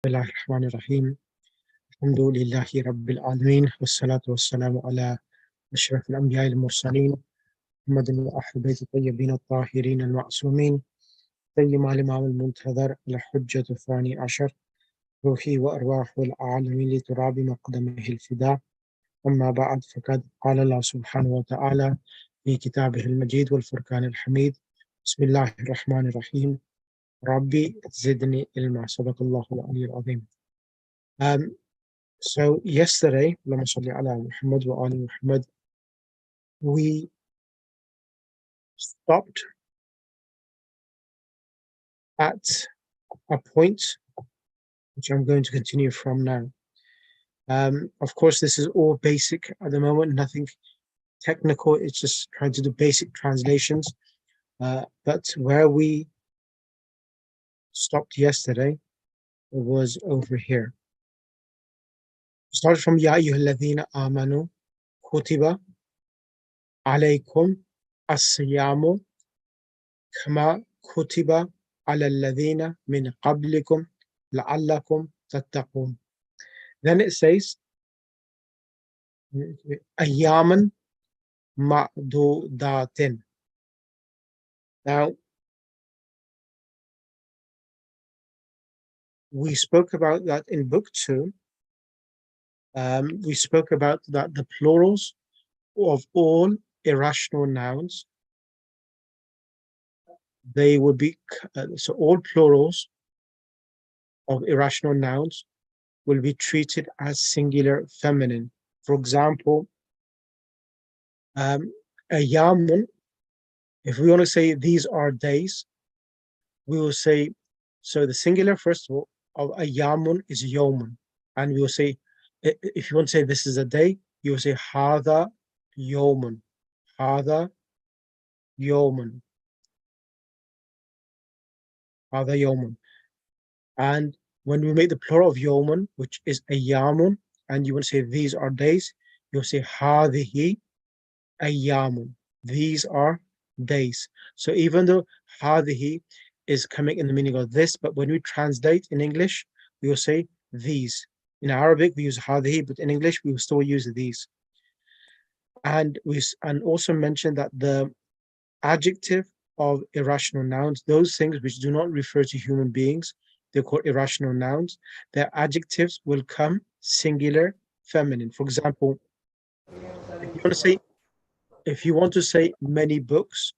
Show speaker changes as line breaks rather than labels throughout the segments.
Bismillahirrahmanirrahim. Alhamdulillahi Rabbil Alameen. Wassalatu wassalamu ala ashraf al-anbiya al-mursaleen. Muhammadin wa ahli bayti tayyibin al-tahirin al-ma'sumin. Tayyim al-imam al-muntadhar al-hujjatu thani ashar. روحي وأرواح العالمين لتراب مقدمه الفداء أما بعد فقد قال الله سبحانه وتعالى في كتابه المجيد والفرقان الحميد بسم الله الرحمن الرحيم ربي زدني علما صدق الله العلي العظيم. So yesterday, Allahumma salli ala Muhammad wa ali Muhammad, we stopped at a point which I'm going to continue from now. Of course, this is all basic at the moment, nothing technical. It's just trying to do basic translations. But where we stopped yesterday was over here. Started from Ya ayyuhalladhina amanu kutiba alaykum as-siyamu kama kutiba ala alladhina min qablikum la'allakum tattaqun. Then it says ayyaman ma'dudatin. Now we spoke about that in book 2. We spoke about that the plurals of all irrational nouns, they would be so all plurals of irrational nouns will be treated as singular feminine. For example, ayyamun, if we want to say these are days, we will say, so the singular first of all of ayyamun is yawmun, and we will say, if you want to say this is a day, you will say hadha yawmun, hadha yawmun, hadha yawmun. And when we make the plural of yawmun, which is ayyamun, and you want to say these are days, you'll say hadhihi ayyamun, these are days. So even though hadhihi is coming in the meaning of this, but when we translate in English, we will say these. In Arabic, we use hadhihi, but in English, we will still use these. And we also mentioned that the adjective of irrational nouns, those things which do not refer to human beings, they're called irrational nouns. Their adjectives will come singular feminine. For example, if you want to say many books,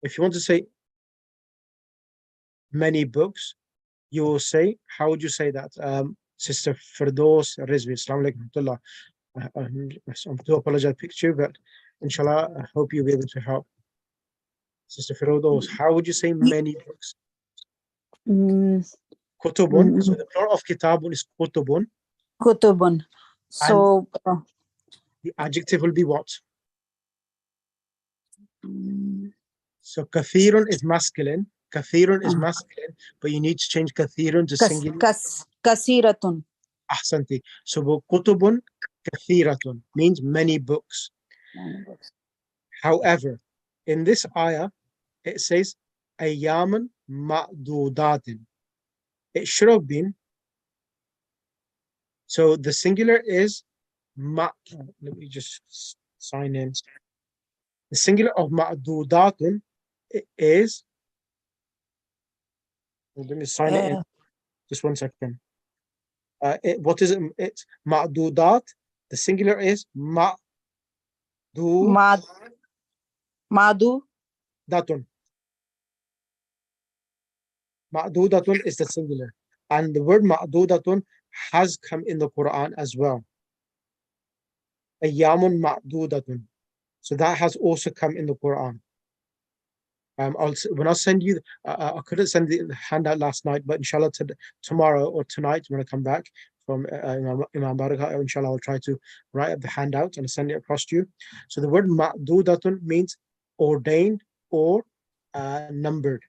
if you want to say many books, you will say, how would you say that? Sister Firdaus Rizvi, Assalamu alaikum. I do apologize, picture, but inshallah, I hope you'll be able to help. Sister Firdaus, how would you say many books? Kutubun. So the plural of kitabun is kutubun.
Kutubun. So
the adjective will be what? So kathirun is masculine. Kathirun is masculine, but you need to change kathirun to singular.
Kasiratun.
Ahsanti. So kutubun kathiratun means many books. However, in this ayah, it says ayyaman ma'dudatin. It should have been. So the singular is let me just sign in. The singular of ma'dudatun is, let me sign it in. Just 1 second. What is it? It's ma'dudat. The singular is ma'du.
Madu.
Datun. Ma'dudatun is the singular. And the word ma'dudatun has come in the Quran as well. Ayyamun ma'dudatun. So that has also come in the Quran. When I send you, I couldn't send the handout last night, but inshallah tomorrow or tonight when I come back from Imam Barakah, inshallah I'll try to write up the handout and send it across to you. So the word ma'dudatun means ordained or numbered,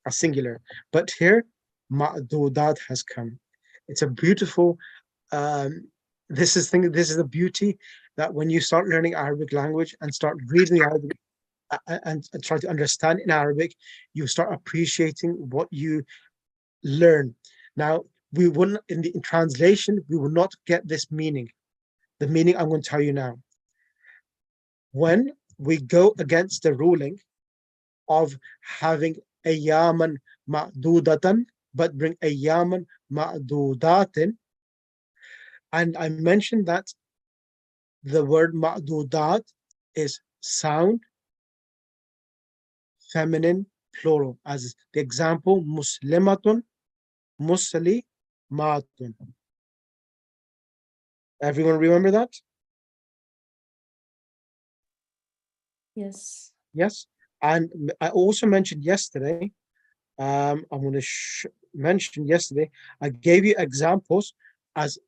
a singular. But here, ma'dudat has come. It's a beautiful, this is the beauty that when you start learning Arabic language and start reading Arabic, and try to understand in Arabic, you start appreciating what you learn. Now, we wouldn't, in translation, we will not get this meaning. The meaning I'm going to tell you now. When we go against the ruling of having ayyaman ma'dudatan, but bring ayyaman ma'dudatin, and I mentioned that the word ma'dudat is sound, feminine, plural, as the example, muslimatun, muslimatun. Everyone remember that?
Yes.
Yes. And I also mentioned yesterday, I'm going to mention yesterday, I gave you examples as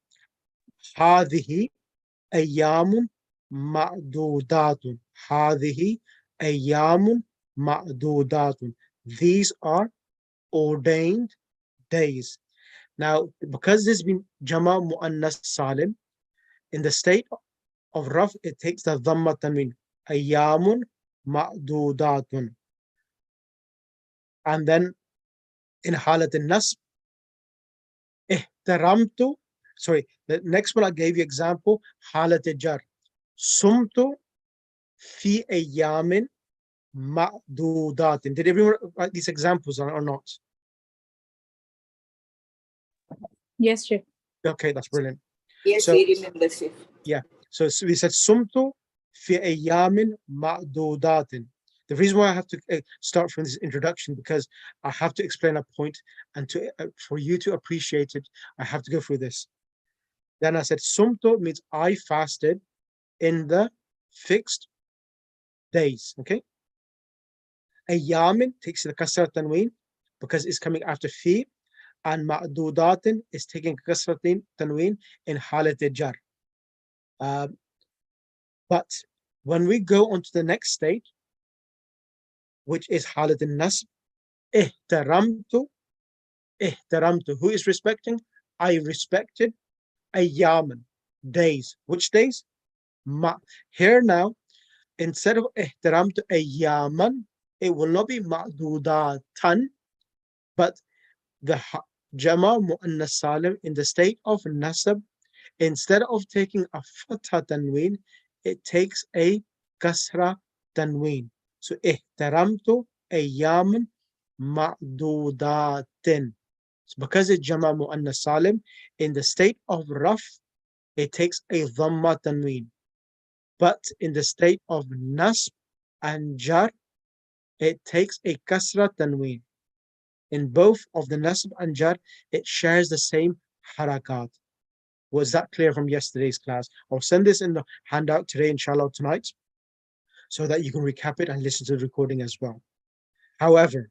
هذه أيام معدودات. هذه أيام معدودات. These are ordained days. Now, because this has been Jama Muannas Salim, in the state of Raf, it takes the Dhamma Tanween. Ayyamun Ma'dudatun. And then in Halat al-Nasb, ihtaramtu. Sorry, the next one I gave you example, Halat al-Jar. Sumtu fi ayyamin ma'dudatin. Did everyone write these examples or not?
Yes, Sheikh.
Okay, that's brilliant.
Yes,
So,
we remember, Sheikh.
yeah. So we said sumtu fi ayyamin ma'dudatin. The reason why I have to start from this introduction, because I have to explain a point, and to for you to appreciate it, I have to go through this. Then I said sumtu means I fasted in the fixed days. Okay. Ayyamin takes the kasra tanween because it's coming after fi, and ma'dudatin is taking kasra tanween in halat jar. But when we go on to the next state, which is halat al-nasb, ihtaramtu, ihtaramtu. Who is respecting? I respected ayyaman, days. Which days? Here now, instead of ihtaramtu ayyaman, it will not be ma'dudatan, but the Jama Mu'annas Salim in the state of Nasab, instead of taking a Fatha Tanween, it takes a Kasra Tanween. So ihtaramtu ayyaman ma'dudatin. So because it's Jama Mu'annas Salim, in the state of Raf, it takes a Dhamma Tanween. But in the state of Nasb and Jar, it takes a Kasra Tanween. In both of the Nasb and Jar, it shares the same harakat. Was that clear from yesterday's class? I'll send this in the handout today, inshallah, tonight, so that you can recap it and listen to the recording as well. However,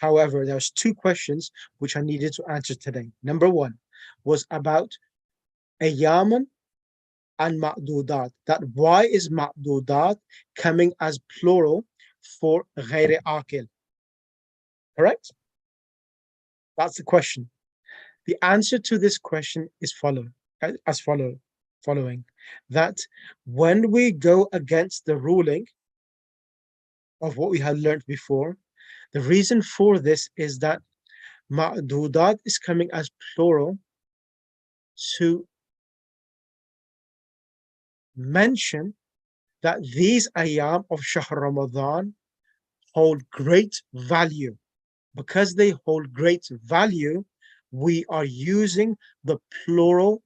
there's two questions which I needed to answer today. Number one was about ayyaman and ma'dudat. That why is ma'dudat coming as plural for ghayr aqil? Correct? That's the question. The answer to this question is following, that when we go against the ruling of what we had learned before, the reason for this is that ma'dudat is coming as plural to mention that these ayam of Shahr Ramadan hold great value. Because they hold great value, we are using the plural,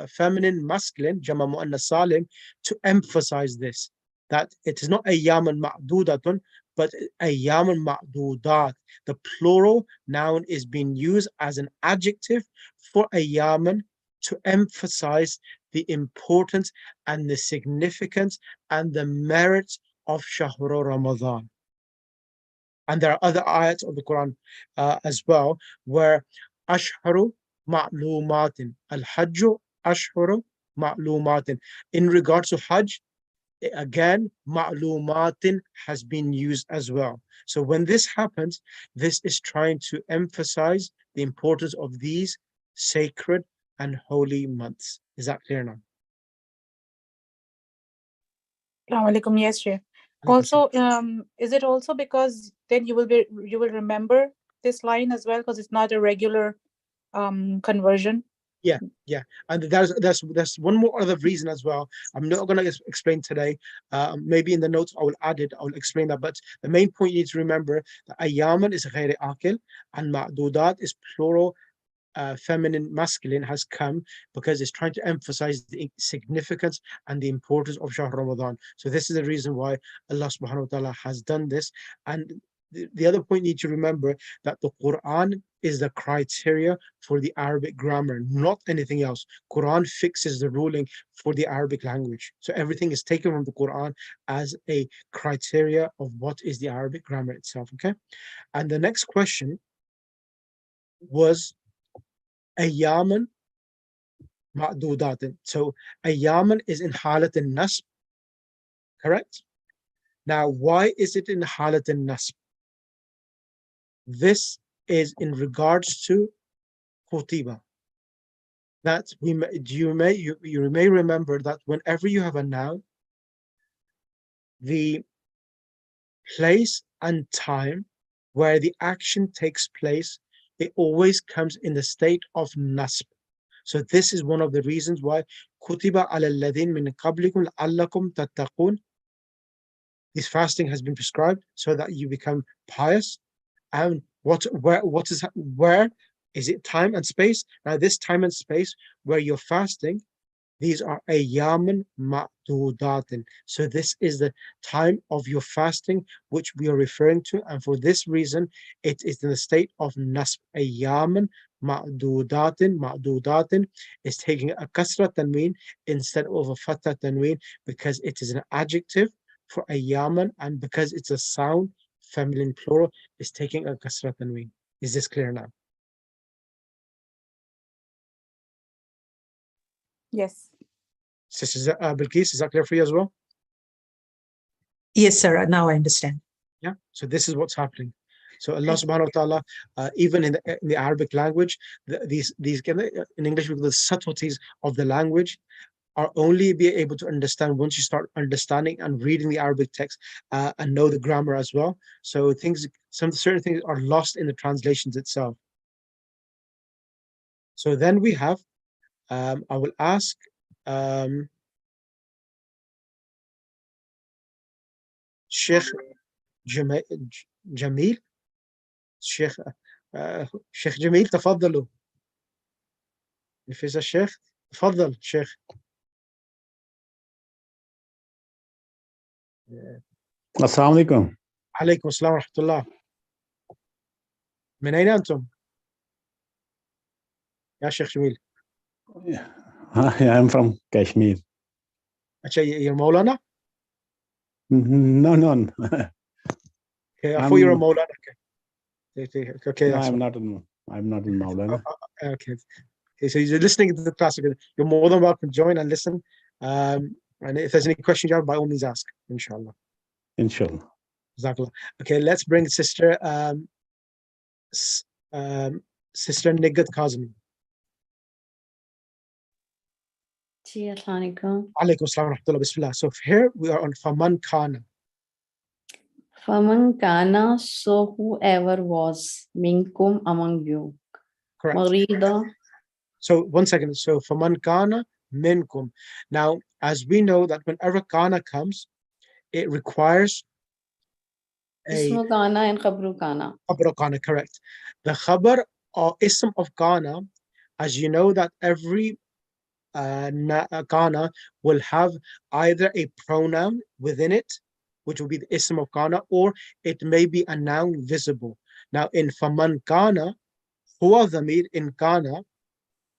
feminine, masculine, Jama Mu'annas Salim, to emphasize this, that it is not ayyaman ma'dudatun, but ayyaman ma'dudat. The plural noun is being used as an adjective for ayyaman to emphasize the importance and the significance and the merits of Shahr Ramadan. And there are other ayats of the Quran as well, where ashharu ma'lumatin, al-hajju ashharu ma'lumatin. In regards to Hajj, again, ma'lumatin has been used as well. So when this happens, this is trying to emphasize the importance of these sacred and holy months. Is that clear now?
Assalamu alaikum. Yes, Sheikh. Also, is it also because then you will remember this line as well because it's not a regular conversion?
Yeah, and there's one more other reason as well. I'm not going to explain today. Maybe in the notes I will add it. I will explain that. But the main point you need to remember that ayyaman is غير akil and ma'dudat is plural. Feminine, masculine has come because it's trying to emphasize the significance and the importance of Shahr Ramadan. So this is the reason why Allah subhanahu wa ta'ala has done this. And the other point you need to remember that the Quran is the criteria for the Arabic grammar, not anything else. Quran fixes the ruling for the Arabic language. So everything is taken from the Quran as a criteria of what is the Arabic grammar itself. Okay. And the next question was ayyaman ma'dudatin. So ayyaman is in halat al-nasb, correct? Now, why is it in halat al-nasb? This is in regards to kutiba. That you may remember that whenever you have a noun, the place and time where the action takes place, it always comes in the state of nasb. So this is one of the reasons why kutiba ala alladhin min qablikum la'allakum tattaqun. This fasting has been prescribed so that you become pious. And where is it? Time and space. Now this time and space where you're fasting, these are ayyaman ma'dudatin. So this is the time of your fasting which we are referring to, and for this reason it is in the state of nasb. Ayyaman ma'dudatin is taking a kasra tanween instead of a fatha tanween because it is an adjective for ayyaman, and because it's a sound feminine plural is taking a kasra tanween. Is this clear now?
Yes.
Sister Bilqis, is that clear for you as well?
Yes, sir. Now I understand.
Yeah. So this is what's happening. So Allah subhanahu wa ta'ala, even in the Arabic language, these in English, the subtleties of the language are only be able to understand once you start understanding and reading the Arabic text and know the grammar as well. So certain things are lost in the translations itself. So then we have, I will ask Sheikh Jamil, Sheikh Sheikh Jamil, تفضلوا. If it's a Sheikh, تفضل Sheikh.
السلام عليكم.
عليكم السلام ورحمة الله. من أين أنتم؟ يا شيخ جميل.
I'm from Kashmir.
Actually, you're Maulana?
No.
Okay, I thought you were a Maulana. Okay,
No,
that's
I'm
fine.
not in Maulana.
Okay, so you're listening to the class. You're more than welcome to join and listen. And if there's any questions you have, by all means ask, inshallah.
Inshallah.
Jazakallah. Okay, let's bring Sister Sister Nigat Kazmi.
Assalamualaikum.
Alaikum salam wa rahmatullah, bismillah. So here we are on Faman Kana.
Faman kana, so whoever was, minkum among you.
Correct.
Marida.
So 1 second. So Faman Kana minkum. Now, as we know that whenever Kana comes, it requires a
Ismu kana and khabru kana.
khabar of Kana, correct. The khabar or ism of Kana, as you know that every Kana will have either a pronoun within it, which will be the ism of Kana, or it may be a noun visible. Now in Faman Kana, huwa dhamir in Kana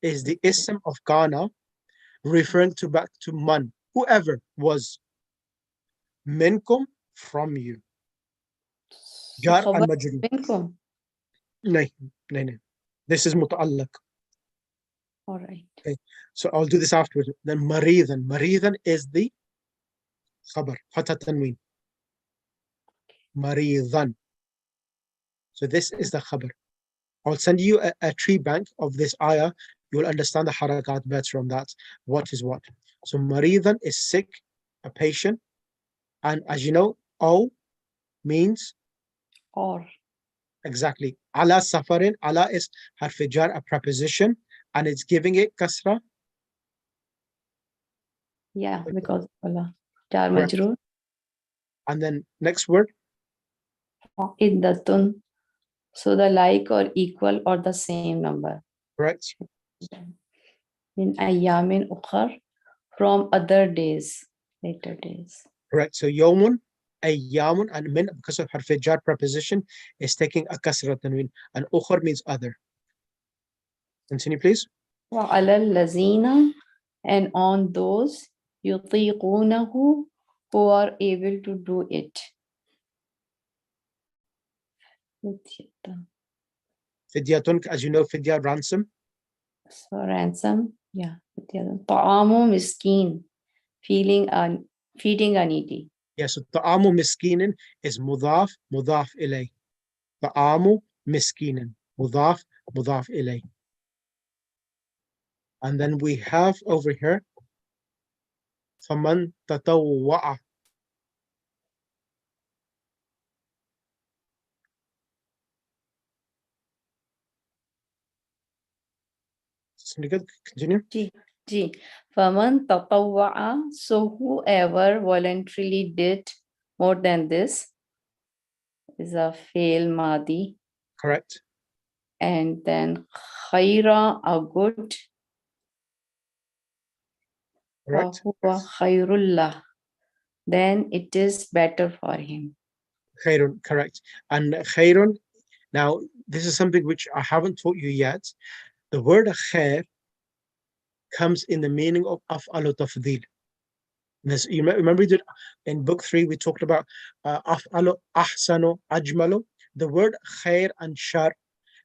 is the ism of Kana referring to back to man, whoever was. Minkum, from you. Jar
Khabar
and majrur.
minkum.
No. This is muta'allaq.
All right.
Okay, so I'll do this afterwards. Then maridan is the khabar, fatha tanween. Maridan. So this is the khabar. I'll send you a tree bank of this ayah. You will understand the harakat better on that. What is what? So maridan is sick, a patient. And as you know, O means
or.
exactly. Ala safarin. Ala is harf jar, a preposition, and it's giving it kasra.
Yeah, because Allah. Jar
Correct.
majroor.
And then next word.
Iddatun. So the like or equal or the same number.
Correct.
In ayyamin ukhar, from other days, later days.
Correct. So yawmun, ayyamun, and min, because of harf jar preposition, is taking a kasra tanween, and ukhar means other. Continue, please.
Wa alal lazina, and on those yutiqunahu, who are able to do it.
Fidyatun, as you know, fidya, ransom.
So ransom, yeah. Ta'amu miskin, feeding a needy.
Yes, so ta'amu miskinin is mudaf, mudaf ilay. Ta'amu miskinin, mudaf, mudaf ilay. And then we have over here, faman tatawwa'a. Continue.
Ji. Faman tatawwa'a, so whoever voluntarily did more than this is a fail madi.
Correct.
And then khaira, a good.
Correct.
Fahuwa khairullah, then it is better for him.
Khairun, correct. And khairun, now this is something which I haven't taught you yet. The word khair comes in the meaning of af'alu tafdil. You remember that in book 3 we talked about af'alu, ahsanu, ajmalu. The word khair and shar,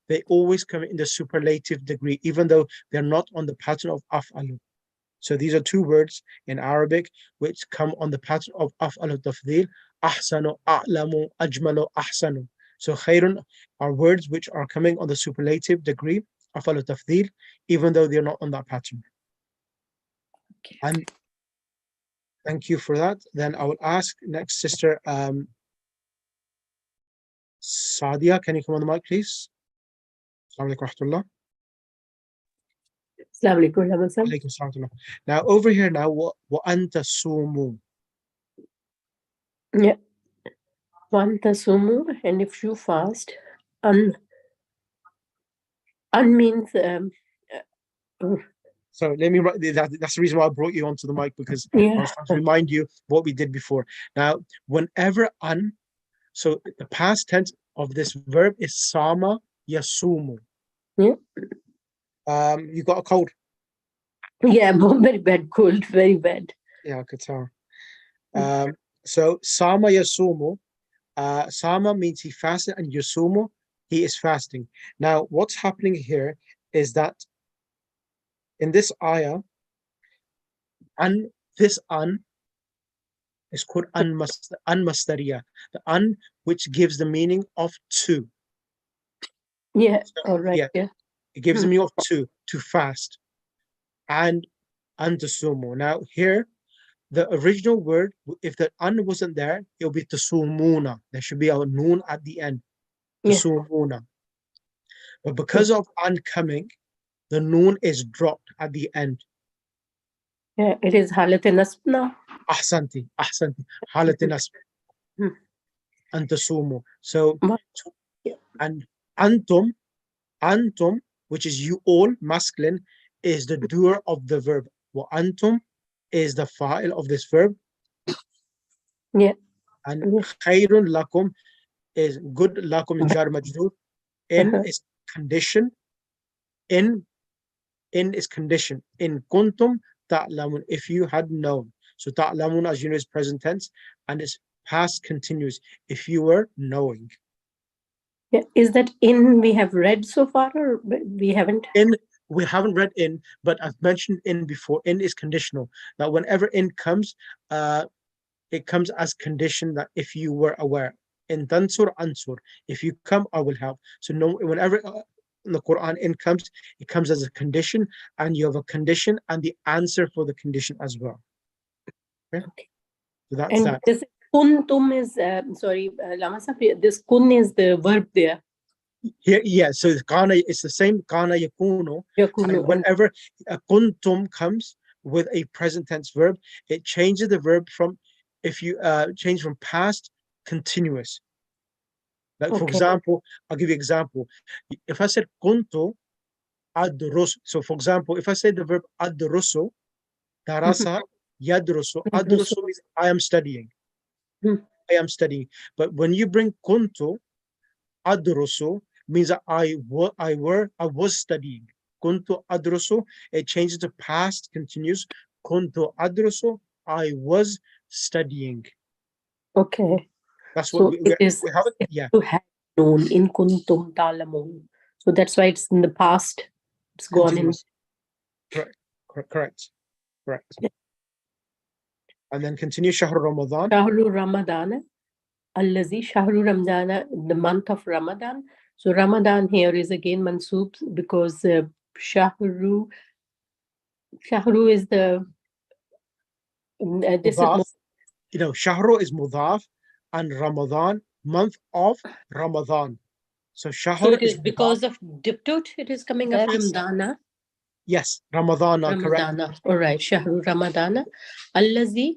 they always come in the superlative degree, even though they're not on the pattern of af'alu. So these are two words in Arabic which come on the pattern of af'alu tafdil. Ahsanu, a'lamu, ajmalu, ahsanu. So khairun are words which are coming on the superlative degree, af'alu tafdil, even though they're not on that pattern.
Okay.
And thank you for that. Then I will ask next sister, Sadia, can you come on the mic, please? Assalamu alaikum wa rahmatullah.
Assalamu alaikum wa rahmatullah.
Alaikum assalam. Now over here now, wa anta sumu.
Yeah. One tasumu, and if you fast, an means
So let me write that's the reason why I brought you onto the mic, because I
yeah.
was trying to remind you what we did before. Now, whenever so the past tense of this verb is sama yasumu.
Yeah.
You got a cold?
Yeah, very bad cold, very bad.
Yeah, I could tell. So sama yasumu, sama means he fasted, and yasumu, he is fasting. Now, what's happening here is that in this ayah, this is called unmastariya, the which gives the meaning of two.
Yeah,
So,
all right.
yeah,
Yeah.
it gives the meaning of two, to fast, and tasumu. Now here, the original word, if the wasn't there, it will be tasumuna. There should be a noon at the end. Tasumuna. But because of coming, the noon is dropped at the end.
Yeah, it is halat nasb now.
Ahsanti, halat nasb. Antasumu. So, and antum, which is you all, masculine, is the doer of the verb. Wa antum is the fa'il of this verb.
Yeah.
And khairun lakum is good, lakum jar majroor. In is condition. In is condition. In kuntum ta'lamun, if you had known. So ta'lamun, as you know, is present tense, and it's past continuous, if you were knowing.
Yeah. Is that in we have read so far, or we haven't?
We haven't read in, but I've mentioned in before. In is conditional. Now, whenever in comes, it comes as condition that if you were aware. In tansur, ansur. If you come, I will help. So no, whenever in the Quran in comes, it comes as a condition, and you have a condition and the answer for the condition as well. Okay. So that's
And
that.
kuntum is, sorry, Lama Sahib, this kun is the verb there.
Here, yeah, so kana is the same, kana yakunu.
Yakunu,
And whenever kuntum comes with a present tense verb, it changes the verb from, if you change from past, continuous. Like, for
Okay.
example, I'll give you an example. If I said kuntu adrus, so for example, if I say the verb adrusu, darasa, yadrusu, adrusu means I am studying.
Mhm.
I am studying. But when you bring kuntu adrusu, means that I was studying. Kuntu adrusu, it changes to past continuous. Kuntu adrusu, I was studying.
Okay.
That's what
So
we
it is,
have it. Yeah,
to have known in kuntum ta'lamun. So that's why it's in the past. It's gone in.
continuous. Correct. And then continue Shahr Ramadan.
Shahru Ramadan, Allazi Shahru Ramdana, the month of Ramadan. So Ramadan here is again mansoob because Shahru is the this is
Mudaf. You know, Shahru is Mudaf and Ramadan, month of Ramadan. So Shahr
so it
is
is
Mudaf.
because of diptut it is coming up Ramdana.
Yes, Ramadana, correct.
Ramadana. All right, Shahru Ramadana. Allazi.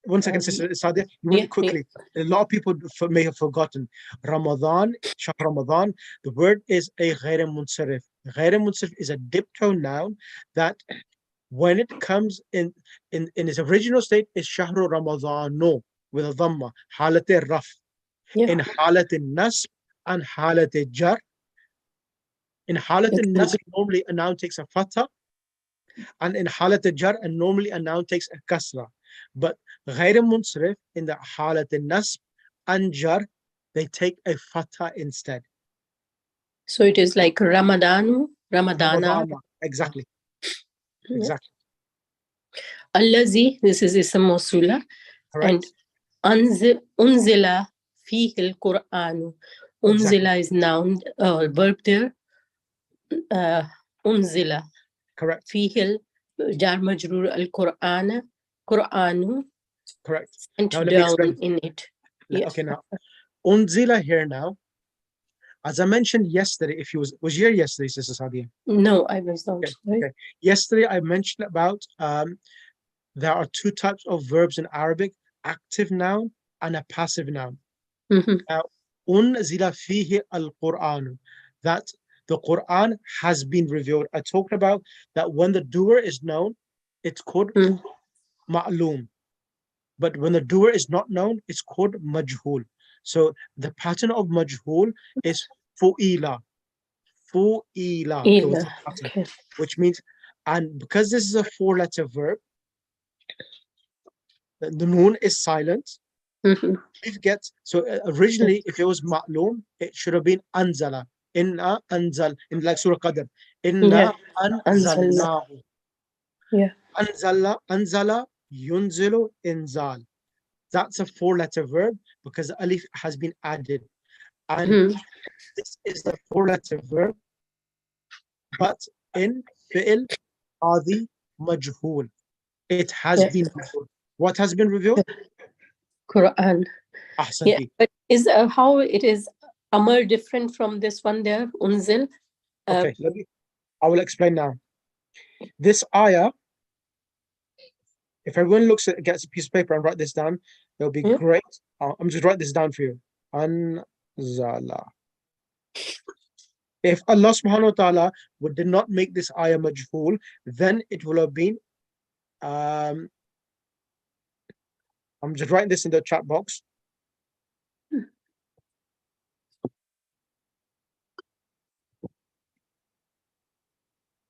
1 second, Sister Sadia, really quickly. A lot of people may have forgotten. Ramadan, Shahr Ramadan, the word is a ghair munsarif. Ghair munsarif is a diptone noun that when it comes in its original state is Shahru Ramadano with a dhamma, halat raf.
Yeah.
In halat nasb and halat jar. In halat nasb, normally a noun takes a fatha, and in halat jar, and normally a noun takes a kasra. But غير munsarif, in the halat nasb and jar, they take a fatha instead.
So it is like Ramadanu, Ramadana.
Exactly.
Yeah.
Exactly.
Allazi, this is Ism Mawsula.
Correct.
And unzila fihi al-Qur'anu. Unzila is noun, verb there. Unzila.
Correct.
Fihi jar majrur al-Qur'ana. Qur'anu.
Correct.
Sent
Now let me
down
explain.
in it. Yeah.
Okay, now unzila here now, as I mentioned yesterday, if you was here yesterday, Sister Sadia?
No, I was not.
Okay. Yesterday I mentioned about there are two types of verbs in Arabic, active noun and a passive noun. Now, unzila fihi al-Qur'an, that the Quran has been revealed. I talked about that when the doer is known, it's called ma'loom. But when the doer is not known, it's called majhul. So the pattern of majhul is fu'ila. Fu'ila. It was the pattern,
Okay.
which means, and because this is a 4-letter verb, the noon is silent. It gets, so originally, if it was ma'loom, it should have been anzala. Inna anzal, in like Surah Qadr. Inna anzalnahu.
Yeah.
Anzala, yunzilu, inzal. That's a 4-letter verb because the alif has been added. And this is the 4-letter verb, but in fi'il adi majhul. It has been revealed. What has been revealed?
Quran.
Ahsanti.
Yeah, but is how it is Amr different from this one there, Unzil?
Okay, I will explain now. This ayah, if everyone gets a piece of paper and write this down, it'll be great. I'm just write this down for you. Anzala. If Allah subhanahu wa ta'ala did not make this ayah majhul, then it will have been I'm just writing this in the chat box.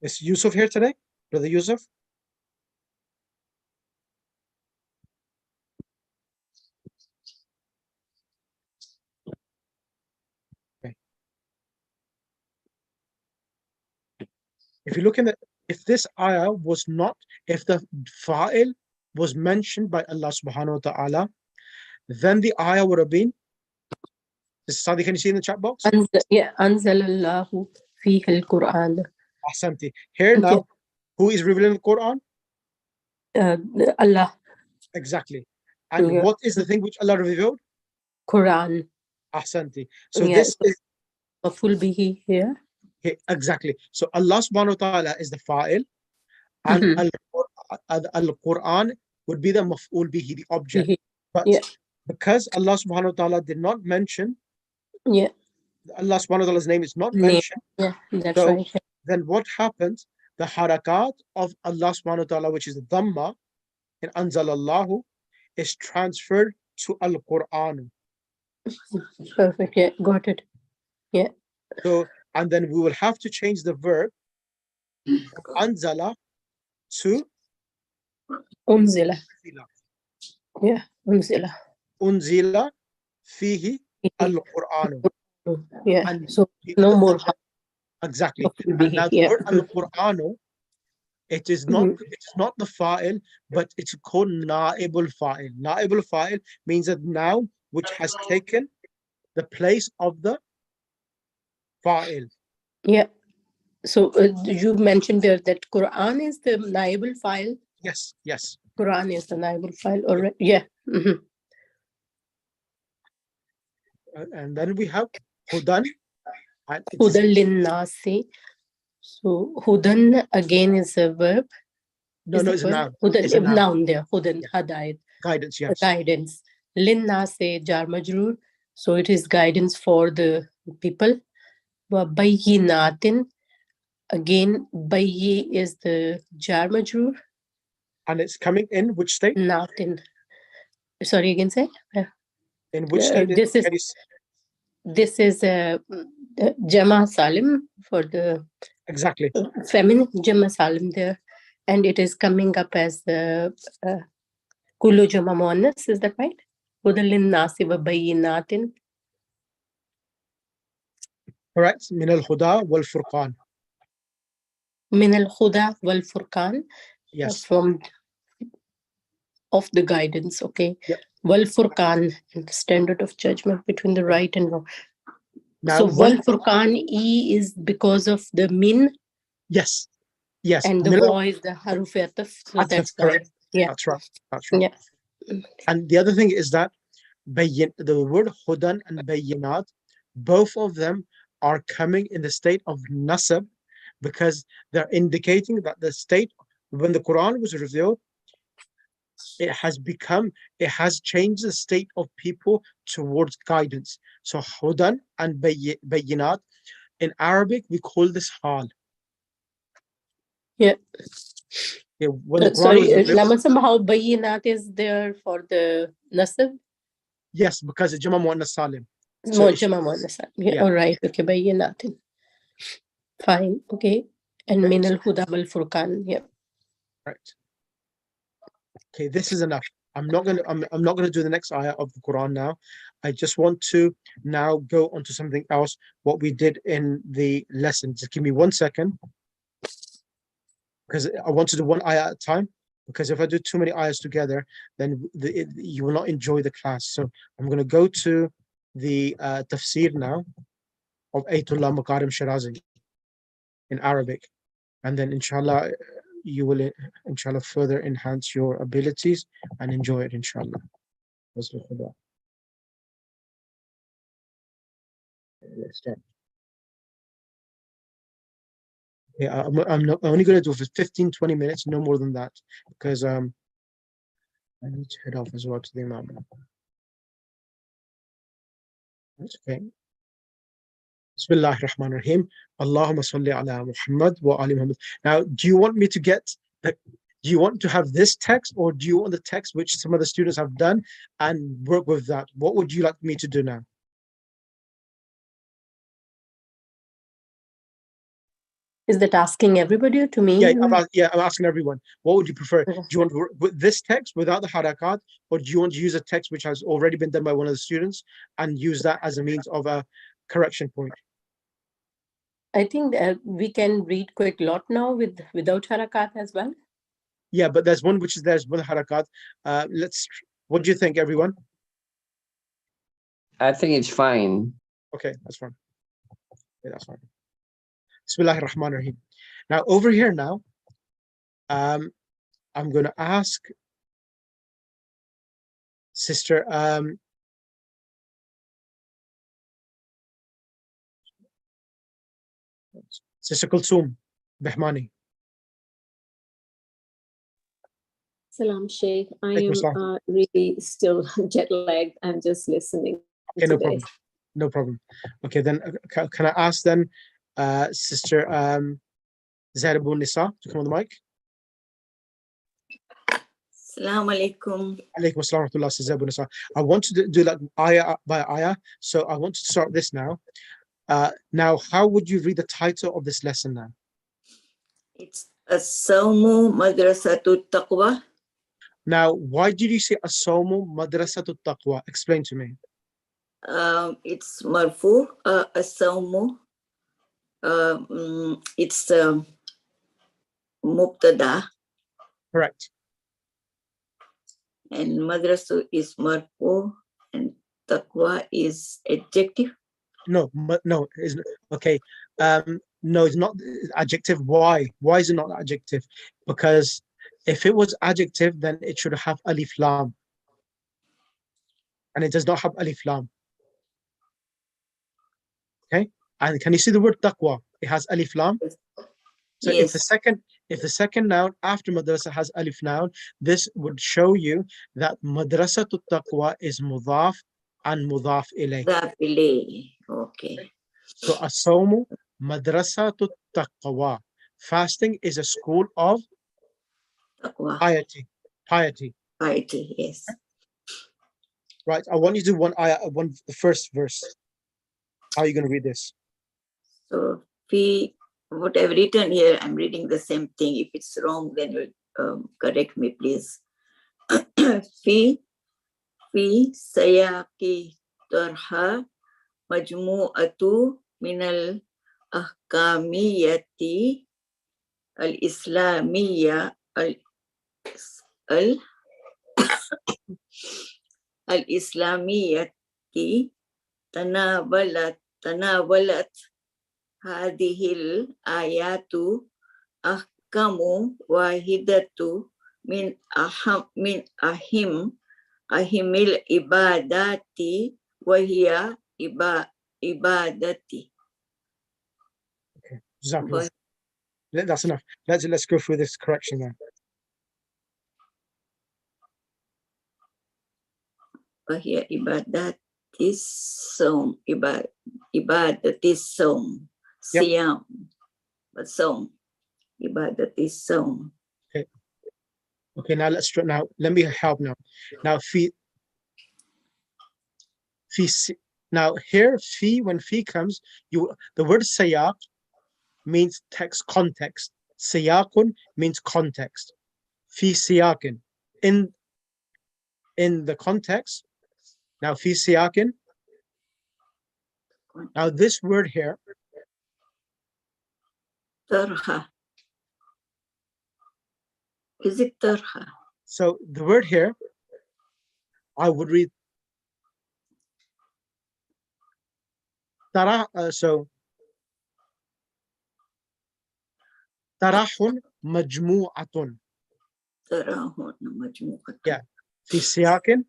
Is Yusuf here today? Brother Yusuf? Okay. If you look in if this ayah was not, if the fa'il was mentioned by Allah subhanahu wa ta'ala, then the ayah would have been, Sadi, can you see in the chat box?
Anzalallahu fihi al-Quran.
Ahsanti. Here now, who is revealing the Quran?
Allah.
Exactly. And
Yeah.
what is the thing which Allah revealed?
Quran.
Ahsanti. So
Yeah.
this is
Maful bihi here.
exactly. So Allah subhanahu wa ta'ala is the fa'il, and
Mhm.
al-Quran would be the maf'ul bihi, the object.
Bihi.
But
Yeah.
because Allah subhanahu wa ta'ala did not mention,
Yeah.
Allah subhanahu wa ta'ala's name is not
Name.
mentioned,
Yeah. That's
so
right.
then what happens? The harakat of Allah subhanahu wa ta'ala, which is the dhamma in anzalallahu, is transferred to al-Quran.
Perfect. Yeah. Got it. Yeah.
So, and then we will have to change the verb from anzala to
Unzila.
unzila.
Yeah. Unzila.
Unzila fihi al-Quran.
Yeah.
And
So
the
no
other
more
thing, exactly.
maful
And
bihi.
now the
Yeah.
word al-Quran, it is not the fa'il, but it's called na'ibul fa'il. Na'ibul fa'il means a noun which has taken the place of the fa'il.
Yeah. So you mentioned there that Quran is the naibul file.
Yes, yes.
Quran is the naibul file. All right. Yeah. Mhm.
And then we have hudan, and it is
Hudan linnasi. So hudan again is a verb.
no,
Is
no,
the
it's a
verb
noun.
hudan
It's a noun.
noun there. Hudan
Yeah.
hadayat.
Guidance, yes.
Guidance. Linnasi jar majroor. So it is guidance for the people. Wa bayyinatin. Again, bayyi is the jar majroor.
And it's coming in which state?
Natin. Sorry, again say.
In which state?
This is
Can you
This is Jama Salim for the
exactly.
feminine Jama Salim there, and it is coming up as the Kulu Jama Muannas. Is that right? Hudalin Nasi wa Bayyinatin.
Correct. Min al-huda wal furqan.
Min al Huda wal Furqan.
Yes.
From of the guidance. Okay.
Yep.
Wal Furqan, the standard of judgment between the right and wrong.
Now,
So Wal Furqan E is because of the min.
yes, yes.
And the
Min
wa is the haruf ataf. So
al-ataf,
that's
correct.
yeah.
That's right. That's right.
Yeah.
And the other thing is that the word hudan and bayyinat, both of them are coming in the state of nasab, because they're indicating that the state when the Quran was revealed, it has changed the state of people towards guidance. So hudan and bayyinat, in Arabic we call this hal.
Yeah.
Yeah, when the Quran
Sorry,
was revealed,
Lama, somehow bayinat is there for the nasab?
yes, because it's Jama Muannas Salim. So
Mojama Muannas. Yeah.
yeah.
All right. Okay. Bayinatin. Fine. Okay. And
Okay.
min al huda wal furqan. Yeah.
Right. Okay, this is enough. I'm not gonna do the next ayah of the Quran now. I just want to now go on to something else, what we did in the lesson. Just give me 1 second, because I want to do one ayah at a time, because if I do too many ayahs together, then you will not enjoy the class. So I'm going to go to the tafsir now of Ayatollah Makarim Shirazi in Arabic, and then inshallah you will inshallah further enhance your abilities and enjoy it inshallah. Let's start. Yeah, I'm only going to do it for 15-20 minutes, no more than that, because I need to head off as well to the imam. That's okay. Bismillah ar-Rahman ar-Rahim. Allahumma salli ala Muhammad wa ali Muhammad. Now, do you want me to do you want to have this text, or do you want the text which some of the students have done and work with that? What would you like me to do now?
Is that asking everybody or to me?
Yeah, I'm asking everyone. What would you prefer? Do you want to work with this text without the harakat, or do you want to use a text which has already been done by one of the students and use that as a means of a correction point?
I think we can read quite a lot now without harakat as well.
Yeah, but there's one which is there's one harakat. What do you think, everyone?
I think it's fine.
Okay, that's fine. Okay, that's fine. Bismillah ar-Rahman ar-Rahim. Now, over here now, I'm going to ask Sister Sister Kulthum Behmani.
Salam, Sheikh. I
Alaikum
am
assalam.
really still jet lagged. I'm just listening
Okay, no
today.
problem. No problem. Okay, then can I ask then Sister Zainabun Nisa to come on the mic?
Assalamu alaikum.
Alaikum assalam wa rahmatullah, Sister Zainabun Nisa. I want to do that ayah by ayah, so I want to start this now. Now, how would you read the title of this lesson now?
It's As-Sawmu Madrasatut Taqwa.
Now, why did you say As-Sawmu Madrasatut Taqwa? Explain to me.
It's marfu, As-Sawmu. It's mubtada,
Correct.
and madrasu is marfu, and taqwa is adjective.
No, no, is okay. No, it's not adjective. Why? Why is it not adjective? Because if it was adjective, then it should have alif lam, and it does not have alif lam. Okay, and can you see the word taqwa? It has alif lam. So
Yes.
if the second noun after madrasa has alif noun, this would show you that madrasatut taqwa is mudaf and mudaf ilayh.
Okay.
So as-sawmu madrasatut taqwa. Fasting is a school of
Taqwa.
piety. Piety.
Piety, yes.
Right. I want you to do the first verse. How are you going to read this?
So, what I've written here, I'm reading the same thing. If it's wrong, then you'll correct me, please. Fi sayaqi tarha majmu'atu minal ahkamiyati al-islamiyya al-islamiyyati tanawalat hadihil ayatu ahkamu wahidatu min ahimil ibadati wahia ibadati.
Jazakallah. That's enough. Let's go through this correction now.
Wahia ibadati som ibadati som
Yep.
siyam but som ibadati som.
Okay, now let me help now. Now now here when fi comes, the word sayaq means context. Sayaqun means context. Fi siyaqin. In the context. Now fi siyaqin. Now this word here.
Tarha. Is it tarha?
So the word here, I would read tarah. So tarahun majmu'atun.
Tarahun majmu'atun.
Yeah. Fi siyakin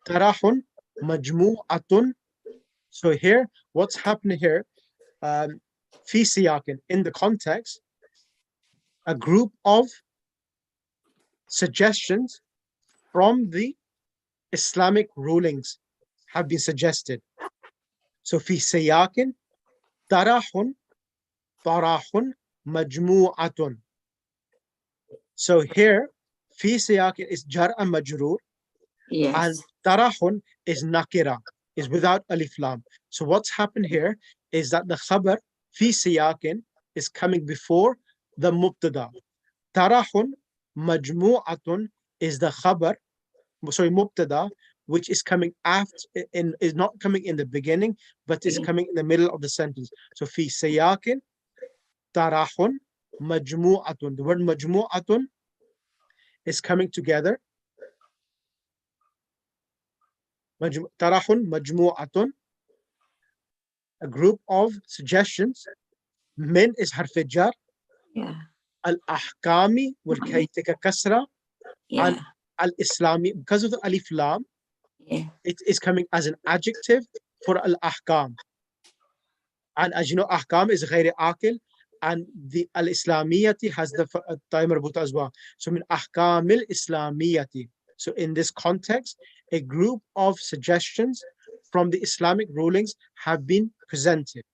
tarahun majmu'atun. So here, what's happening here? Fi siyakin, in the context, a group of suggestions from the Islamic rulings have been suggested. So fi siyakin tarahun majmu'atun. So here, fi siyakin is jar and majroor,
Yes.
and tarahun is nakira, is without alif lam. So what's happened here is that the khabar fi siyakin is coming before the mubtada. Tarahun majmu'atun is the khabar, mubtada, which is coming is not coming in the beginning, but is coming in the middle of the sentence. So fi siyakin tarahun majmu'atun. The word majmu'atun is coming together. Tarahun majmu'atun, a group of suggestions. Min is harf jar.
Yeah.
Al-ahkami will take a kasra.
Yeah.
Al-islami, because of the alif lam,
Yeah.
It is coming as an adjective for al-ahkam. And as you know, ahkam is غير akil, and the al-islamiyati has the ta'i marbuta as well. So min ahkam al-islamiyati. So in this context, a group of suggestions from the Islamic rulings have been presented.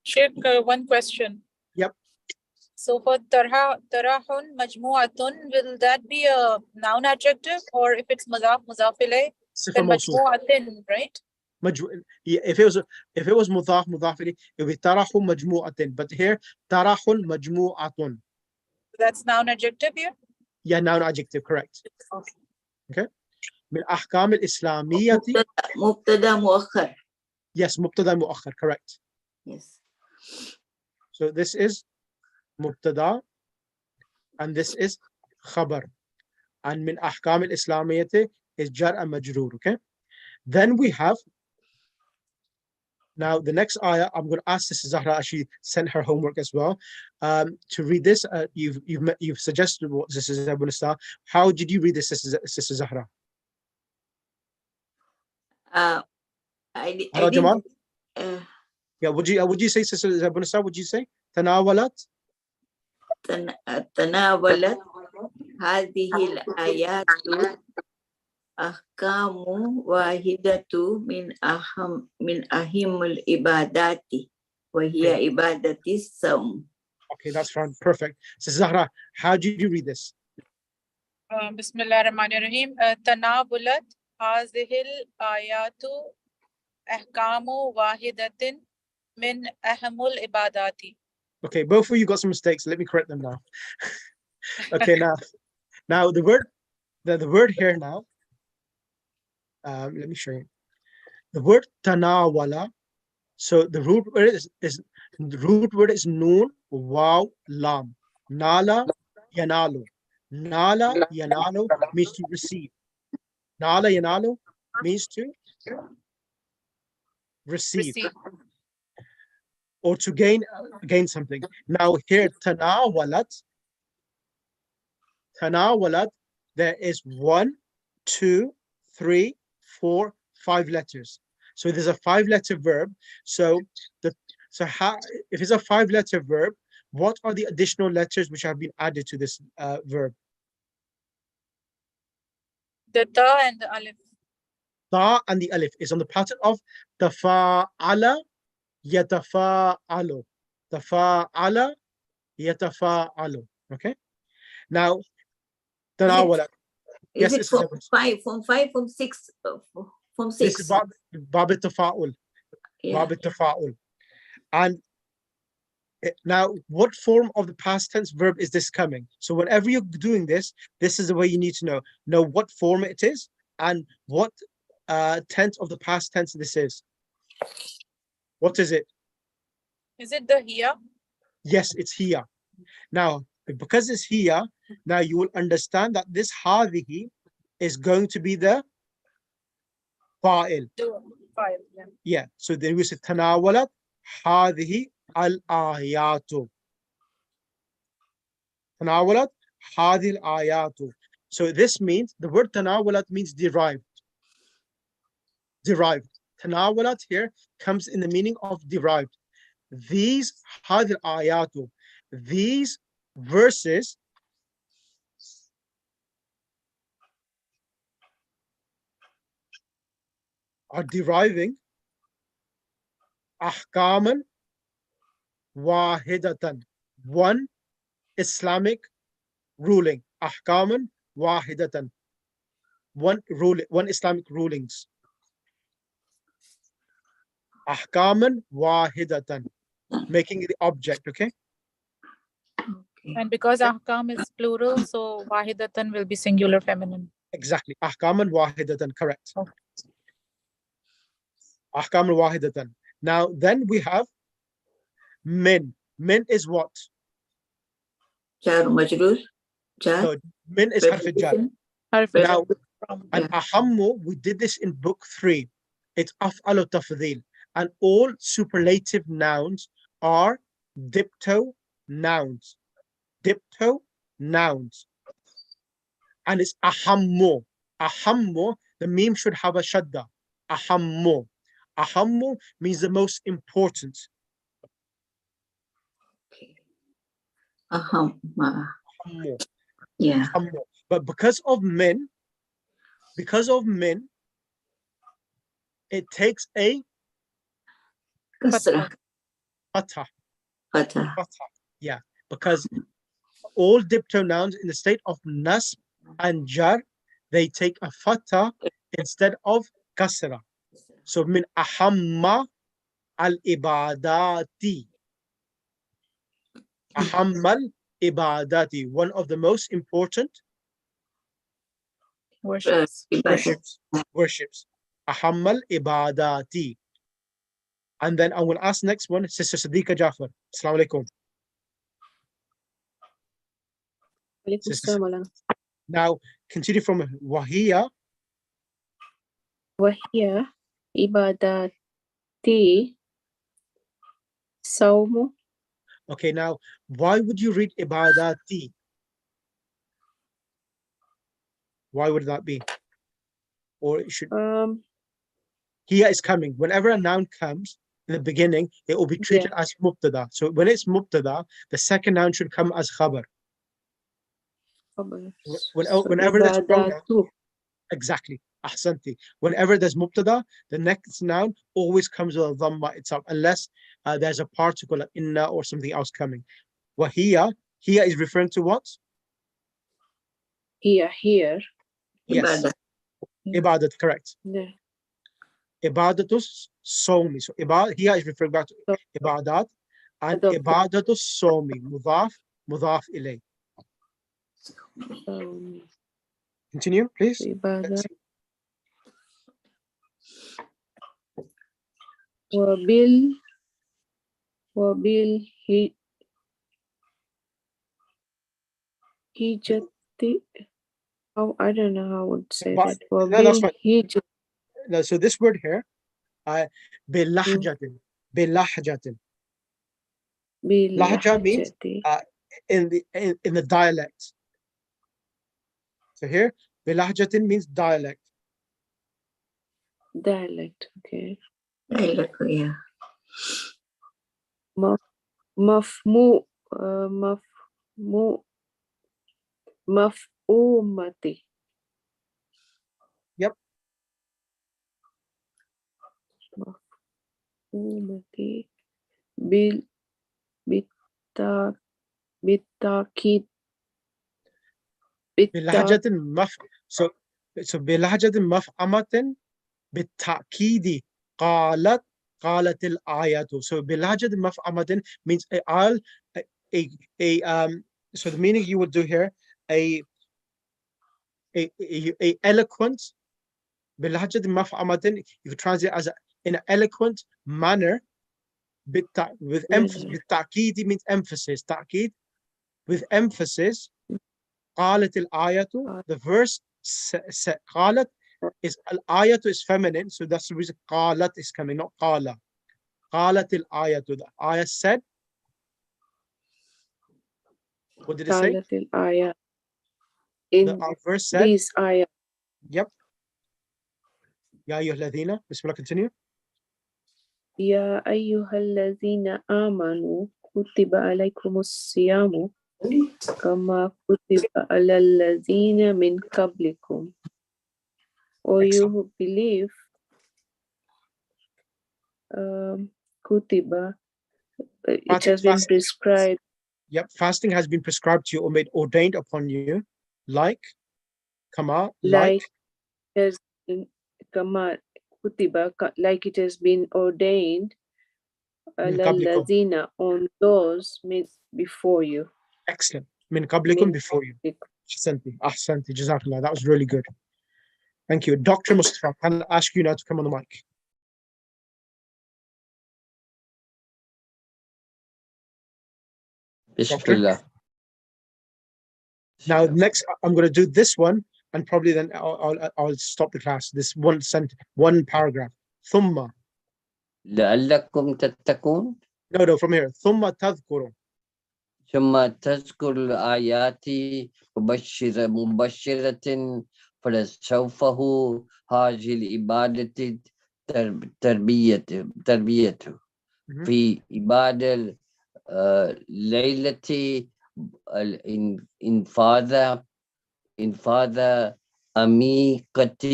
Sheikh, one question.
Yep.
So for tarahun majmu'atun, will that be a noun adjective, or if it's mudaf ilayh,
Sifa
then
mawsuf.
majmu'atin, right?
Yeah, if it was mudaf ilayh, it would be tarahun majmu'atin. But here, tarahun majmu'atun.
That's noun adjective here.
Yeah, noun adjective, correct.
Okay.
من أحكام الإسلامية.
مبتدا مؤخر.
Yes, مبتدا مؤخر, correct.
Yes.
So this is مبتدا and this is خبر. And من أحكام الإسلامية is jar and majroor, okay? Then we have, now the next ayah, I'm going to ask Sister Zahra, she sent her homework as well, to read this. You've suggested what Sister Zahra. How did you read this, Sister Zahra?
I
Hello, Jamal?
didn't.
Yeah, would you say, Sister Zahra, would you say تناولت
تناولت هذه الآيات أحكام واحدة من أهم العبادات وهي عبادة الصوم.
Okay, that's fine. Perfect. Sister Zahra, how did you read this?
Bismillah ar-Rahman ar-Rahim. Tanabulat hazihil ayatu ahkamu wahidatin min ahamul ibadati.
Okay, both of you got some mistakes. Let me correct them now. Okay, now the word here now. Let me show you. The word tanawala. So the root word is noon, waw, lam. Nala, yanalu. Nala, yanalu means to receive. Nala, yanalu means to receive. Or to gain something. Now here, tanawalat, there is 1, 2, 3, 4, 5 letters. So there's a 5-letter verb. So if it's a 5-letter verb, what are the additional letters which have been added to this verb?
The ta and the alif.
Ta and the alif is on the pattern of tafa'ala, yatafa'alu. Tafa'ala, yatafa'alu. Okay. Now, tanawala.
Is
Yes,
it from 5, from 6, from 6?
This is bab tafa'ul.
Yeah.
Bab tafa'ul. And now, what form of the past tense verb is this coming? So whenever you're doing this, this is the way you need to know what form it is and what tense of the past tense this is. What is it?
Is it the here?
Yes, it's here. Now, because it's here, now you will understand that this hadhihi is going to be the fa'il.
Fa'il, yeah.
Yeah, so then we say tanawalat hadhihi al-ayatu. Tanawalat hadhihi al-ayatu. So this means, the word tanawalat means derived. Derived. Tanawalat here comes in the meaning of derived. These hadhihi al-ayatu, these verses are deriving ahkaman wahidatan, one Islamic ruling. Ahkaman wahidatan, one Islamic rulings. Ahkaman wahidatan, making it the object, okay?
And because ahkam is plural, so wahidatan will be singular feminine.
Exactly. Ahkaman wahidatan, correct.
Okay.
Ahkaman wahidatan. Now, then we have min. Min is what?
Jar majroor. Jar.
No, min is harf jar. Now, and ahammu, we did this in book 3. It's af'alu tafdhil. And all superlative nouns are dipto nouns. Dipto nouns. And it's ahammu. Ahammu, the meme should have a shadda. Ahammu. Ahammu means the most important.
Okay. Ahamma.
Ahammu.
Yeah.
Ahammu. But because of men, it takes a
Kasra.
fatah.
Fatah.
Fatah. Yeah, because all diptonouns in the state of nasb and jar, they take a fatah instead of kasra. So min ahamma al-ibadati. Ahammal ibadati, one of the most important
Worships.
worships. Ahammal ibadati. And then I will ask next one, Sister Sadiqa Jafar. Assalamu alaikum.
Alaikum
Sister-
salam Maulana.
Now, continue from Wahiya.
وهي عبادتي صوم.
Okay, now, why would you read ibadati? Why would that be? Or it should, here is coming. Whenever a noun comes in the beginning, it will be treated as mubtada. So when it's mubtada, the second noun should come as khabar. Whenever there's pronoun,
عبادته.
exactly. Ahsanti. Whenever there's mubtada, the next noun always comes with a dhamma itself, unless there's a particle like inna or something else coming. Wahiya, here is referring to what?
Here.
Yes.
Ibadah.
Ibadat, correct.
Yeah.
Ibadatus somi. So here is referring back to ibadat, and
Adopt.
ibadatus somi. Mudaf ilay. Continue, please.
عبادة
Let's see.
هجتي. Oh, I don't know how I would say
But-
that.
no, that's fine.
وبالهجة.
No, so this word here, bilahjatin. Bilahjatin. Lahja means in the dialect. So here, bilahjatin means dialect.
dialect. Okay.
Yeah.
مفهوم مفهومتي.
Yep.
مفهومتي بالتأكيد.
Bilahjatin so bilahjatin maf'amatin بالتأكيد قالت الآيات. So بلهجة مفعمة means so the meaning you would do here, a eloquent بلهجة مفعمة, you could translate as in an eloquent manner with emphasis. بالتأكيد means emphasis. تأكيد with emphasis. قالت الآيات, the verse قالت is al-ayatu is feminine, so that's the reason qalat is coming, not qala. Qalat al-ayatu, the ayah said. What did it say?
قالت الآية.
The verse said.
These ayah.
Yep. Ya ayyuha alladhina. Bismillah, continue.
يا أيها الذين آمنوا كتب عليكم الصيام كما كتب على الذين من قبلكم. Or you who believe, kutiba, it has been prescribed.
Yep, fasting has been prescribed to you or made ordained upon you, like, kama,
like has been, kama kutiba, like it has been ordained, alallazina, on those made before you.
Excellent. Min qablikum, before you. Ahsanti, jazakallah. That was really good. Thank you. Dr. Mustafa, can I ask you now to come on the mic?
Bismillah.
Now, next, I'm going to do this one, and probably then I'll stop the class. This one paragraph. Thumma.
لعلكم تتقون.
No, from here. Thumma tadhkuru.
ثم تذكر الآيات مبشرة فلسوفه هذه العبادة تربيته في عبادة ليلة إنفاذ أميقة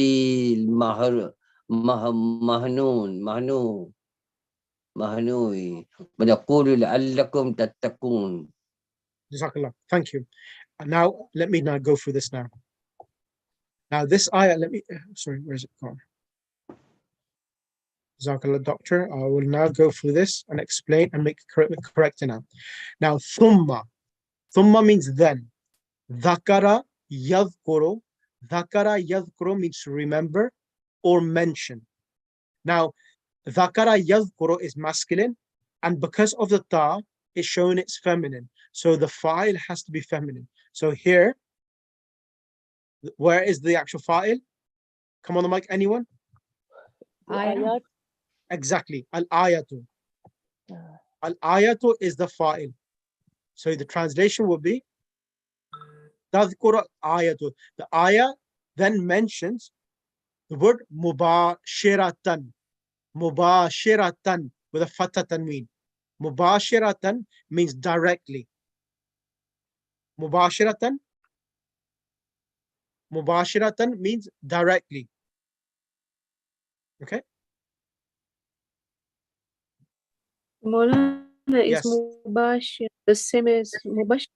مهنوي ونقول لعلكم تتقون.
Jazakallah. Thank you. And now, let me now go through this now. Now, this ayah, sorry, where is it gone? Jazakallah, doctor. I will now go through this and explain and make correct now. Now, thumma. Thumma means then. Dhakara yadhkuru. Dhakara yadhkuru means to remember or mention. Now, dhakara yadhkuru is masculine, and because of the ta, it's showing it's feminine. So the fa'il has to be feminine. So here, where is the actual fa'il? Come on the mic, anyone?
Ayat.
Exactly. Al-ayatu. Al-ayatu is the fa'il. So the translation will be tadhkura ayatu. The ayah then mentions the word mubashiratan. Mubashiratan with a fatha tanween. Mubashiratan means directly. Mubashiratan means directly. Okay?
Maulana, is
Yes.
Mubashir the same as Mubashir?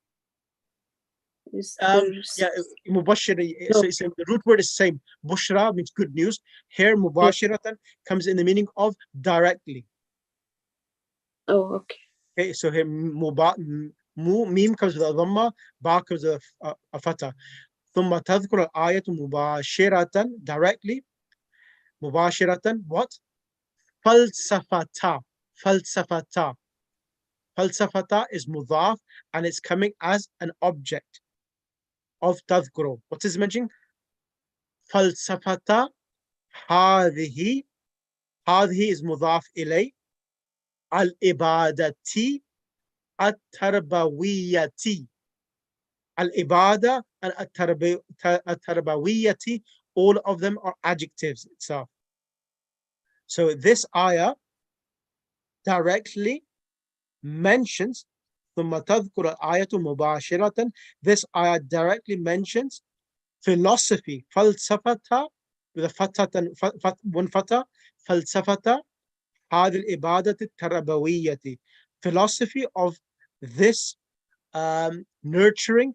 Yeah, mubashir.
No.
So the root word is same. Bushra means good news. Here, mubashiratan comes in the meaning of directly.
Oh, okay.
Okay, so here mim comes with a dhamma, ba comes with a fatha. ثم تذكر الآية مباشرة directly. مباشرة what? فلسفتا. فلسفتا. Falsafata is mudaf and it's coming as an object of tadhkuru. What is mentioning? Falsafata hadhihi. Hadhihi is mudaf ilay. Al-ibadati at-tarbawiyati. Al-ibada and at-tarbawiyati, all of them are adjectives itself. So this ayah directly mentions ثم تذكر الآية مباشرة. This ayah directly mentions philosophy, falsafata, with a fatha, one fatha, falsafata, هذه الإبادة التربوية, philosophy of this nurturing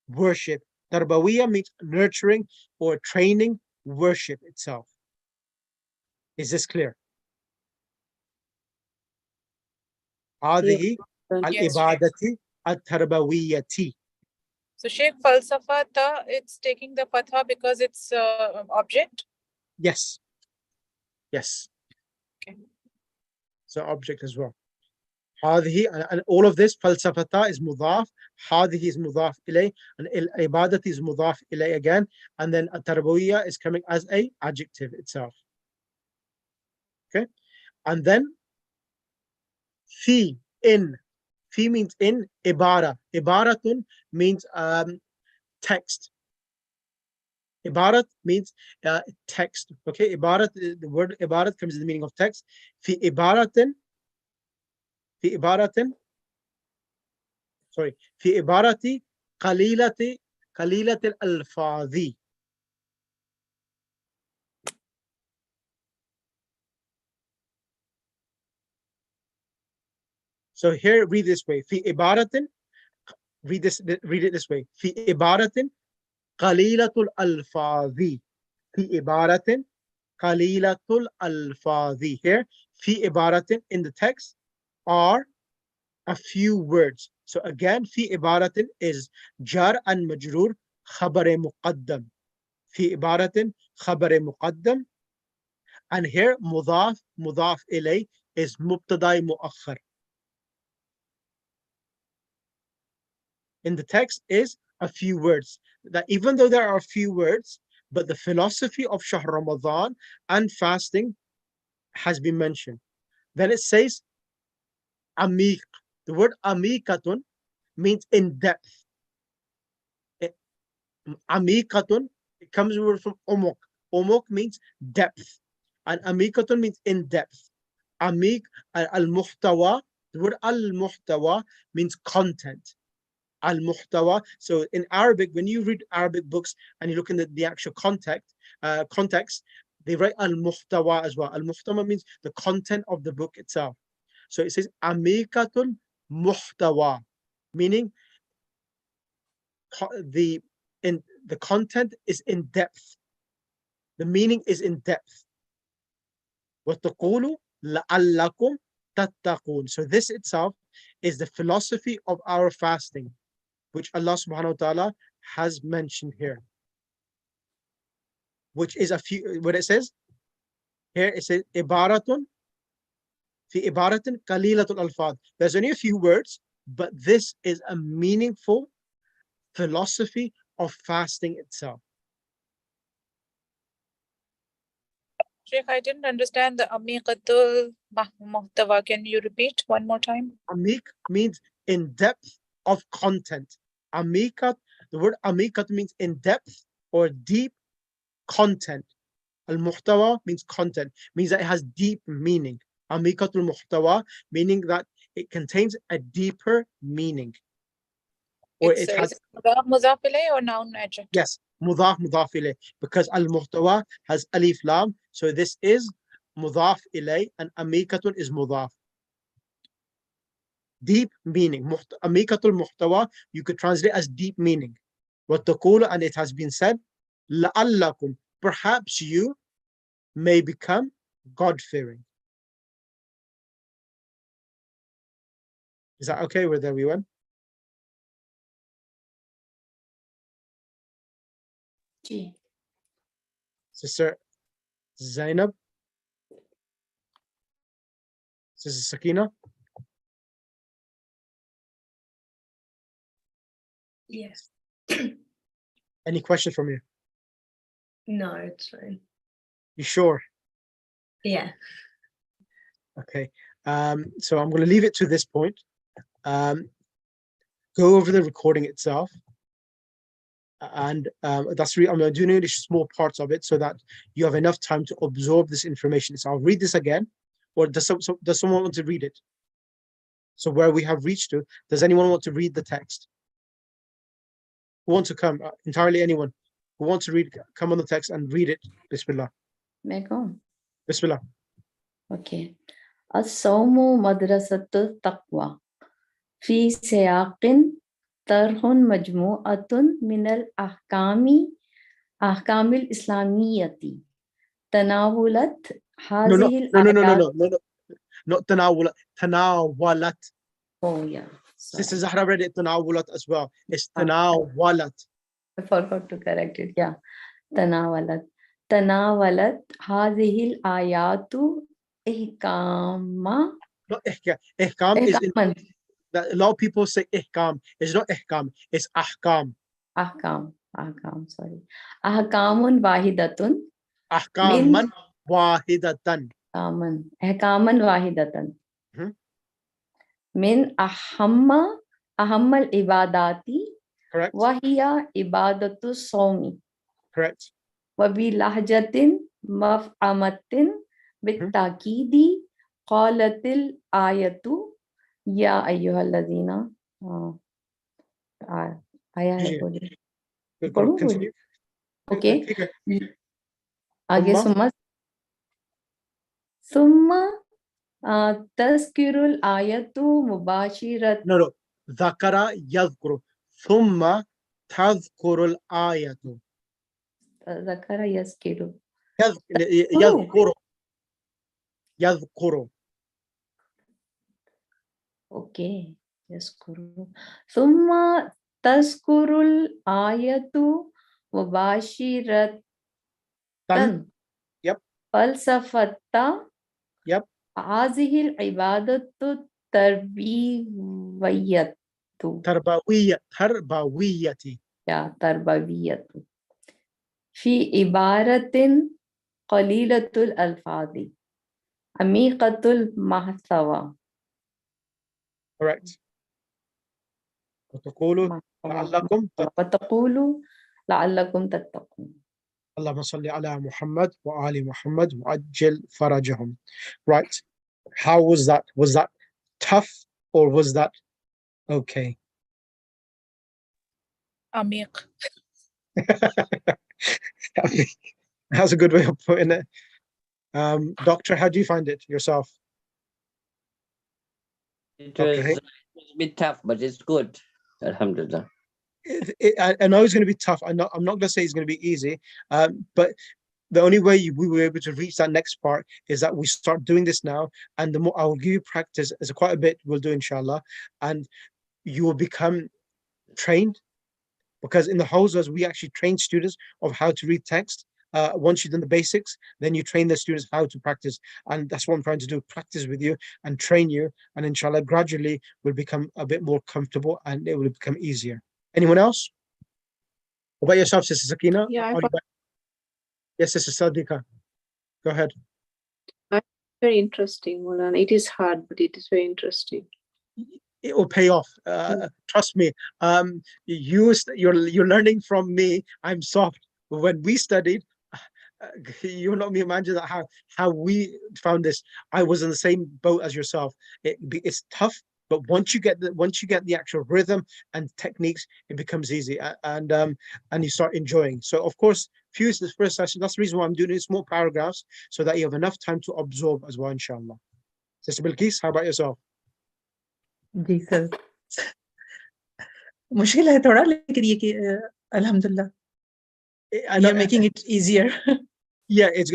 worship. Tarbawiyya means nurturing or training worship itself. Is this clear? هذه الإبادة التربوية.
So Sheikh falsafa ta, it's taking the fatha because it's object.
Yes. Yes.
Okay.
So object as well. هذه and all of this falsafata is mudaf. هذه is mudaf ilay, and ibadat is mudaf ilay again, and then at-tarbawiyya is coming as a adjective itself. Okay, and then fi, in. Fi means in. Ibara. Ibaratun means text. Ibarat means text. Okay, ibarat, the word ibarat comes in the meaning of text. Fi ibaratin. Fi ibaratin. Sorry. Fi ibarati qalilati al-alfazi. So here, read this way. Fi ibaratin. Read it this way. Fi ibaratin qalilatul alfazi. Fi ibaratin qalilatul alfazi. Here, fi ibaratin in the text are a few words. So again, fi ibaratin is jar and majrur khabar muqaddam. Fi ibaratin khabar muqaddam. And here, mudaf ilay is mubtada muakhar. In the text is a few words. That even though there are a few words, but the philosophy of Shahr Ramadan and fasting has been mentioned. Then it says amiq. The word amiqatun means in depth. Amiqatun It comes from umuk. Umuk means depth, and amikatun means in depth. Amik al-muhtawa, the word al-muhtawa means content. Al-muhtawa. So in Arabic, when you read Arabic books and you look in the actual context, they write al-muhtawa as well. Al-muhtawa means the content of the book itself. So it says amikatul muhtawa, meaning the content is in depth. The meaning is in depth. وَتَقُولُ لَعَلَّكُمْ تَتَّقُونَ. So this itself is the philosophy of our fasting, which Allah subhanahu wa ta'ala has mentioned here. Which is what it says? Here it says ibaratun fi ibaratin qalilatul alfaz. There's only a few words, but this is a meaningful philosophy of fasting itself.
Sheikh, I didn't understand the Amiqatul Muhtawa. Can you repeat one more time?
Amik means in depth of content. Amikat, the word amikat means in depth or deep content. Al-muhtawa means content, means that it has deep meaning. Amikatul muhtawa, meaning that it contains a deeper meaning. Or
Is
it has,
it mudaf ilayh or noun adjective?
yes, mudaf ilayh, because al-muhtawa has alif lam, so this is mudaf ilayh and amikatul is mudaf. Deep meaning. Amikatul muhtawa, you could translate as deep meaning. وَتَقُولُ, and it has been said, لَعَلَّكُمْ, perhaps you may become God-fearing. Is that okay with everyone?
Ji.
Sister Zainab? Sister Sakina?
Yes.
Any questions from you?
No, it's fine.
You sure?
Yeah.
Okay. So I'm going to leave it to this point. Go over the recording itself. And that's really, I'm doing only small parts of it so that you have enough time to absorb this information. So I'll read this again, or does someone want to read it? So where we have reached to, does anyone want to read the text? Who wants to come? Entirely anyone who wants to read, come on the text and read it. Bismillah.
मैं कहूँ?
Bismillah.
Okay. الصوم مدرسة التقوى في سياق طرح مجموعة من أحكام الإسلامية تناولت هذه الآيات.
Not تناولت. تناولت.
Oh yeah.
Sister Zahra read it تناولت as well. It's تناولت.
I forgot to correct it. Yeah. تناولت هذه الآيات إحكام.
Not إحكام. إحكام is in, that a lot of people say إحكام. It's not إحكام. It's أحكام.
أحكام. Sorry. أحكام واحدة.
أحكاما واحدة.
أحكاما واحدة. من أهم العبادات.
Correct.
وهي عبادة الصوم.
Correct.
وبلهجة مفعمة بالتأكيد قالت الآية يا أيها الذين
Continue.
Okay. आगे ثم تذكر الآية مباشرة.
No. ذكر يذكر ثم تذكر الآية.
ذكر يذكر.
يذكر.
Okay. يذكر. ثم تذكر الآية مباشرة.
Yep.
فلسفة.
Yep.
هذه العبادة تربوية.
تربوية.
يا تربوية. في عبارة قليلة الألفاظ عميقة المحتوى.
Correct. وتقولوا لعلكم
لعلكم تتقون.
Allahumma salli ala Muhammad wa ali Muhammad wa ajil farajahum. Right. How was that? Was that tough or was that okay?
Amiq.
That's a good way of putting it. Doctor, how do you find it yourself?
It
Dr.
was,
Hay?
it was a bit tough, but it's good. Alhamdulillah.
I know it's going to be tough. I'm not going to say it's going to be easy, but the only way we were able to reach that next part is that we start doing this now, and the more I will give you practice, as quite a bit we'll do inshallah, and you will become trained, because in the houses we actually train students of how to read text. Once you've done the basics, then you train the students how to practice, and that's what I'm trying to do: practice with you and train you, and inshallah gradually will become a bit more comfortable and it will become easier. Anyone else? What about yourself, Sister Sakina?
Yeah,
Yes, Sister Sadika. Go ahead.
very interesting, Mulana. It is hard, but it is very interesting.
It will pay off. Trust me. You're learning from me. I'm soft. When we studied, you will not me imagine that how we found this. I was in the same boat as yourself. It's tough, but once you get the actual rhythm and techniques, it becomes easy, and you start enjoying. So of course, fuse this first session. That's the reason why I'm doing it in small paragraphs, so that you have enough time to absorb as well, inshallah. Sister Bilqis, how about yourself?
जी sir
मुश्किल है थोड़ा लेकिन ये कि अल्हम्दुलिल्लाह you're making it easier.
Yeah, it's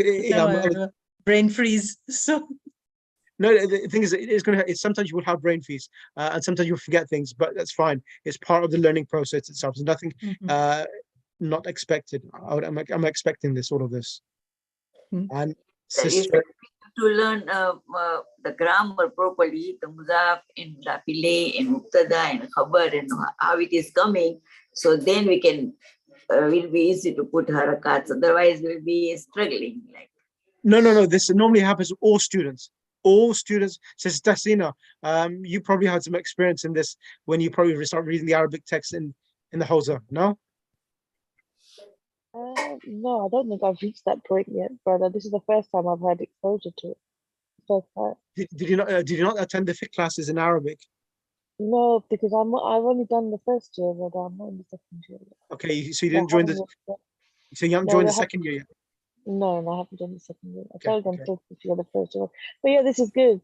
brain freeze. So
no, the thing is, it's sometimes you will have brain freeze, and sometimes you'll forget things, but that's fine. It's part of the learning process itself. There's nothing not expected. I'm expecting all of this. And sister,
to learn the grammar properly, the mudaf and the pile and mubtada and khabar and how it is coming, so then we can will be easy to put harakats. Otherwise, we'll be struggling. Like
no. This normally happens to all students. All students. Sister Tasina, you probably had some experience in this when you probably start reading the Arabic text in the Hausa. No.
No, I don't think I've reached that point yet, brother. This is the first time I've had exposure to it. First time.
Did you not attend the fiqh classes in Arabic?
No, because I've only done the first year, but I'm not in the second year yet.
Okay, so you didn't join so you haven't joined the second year yet?
No, I haven't done the second year. I told them to for the first year. But yeah, this is good.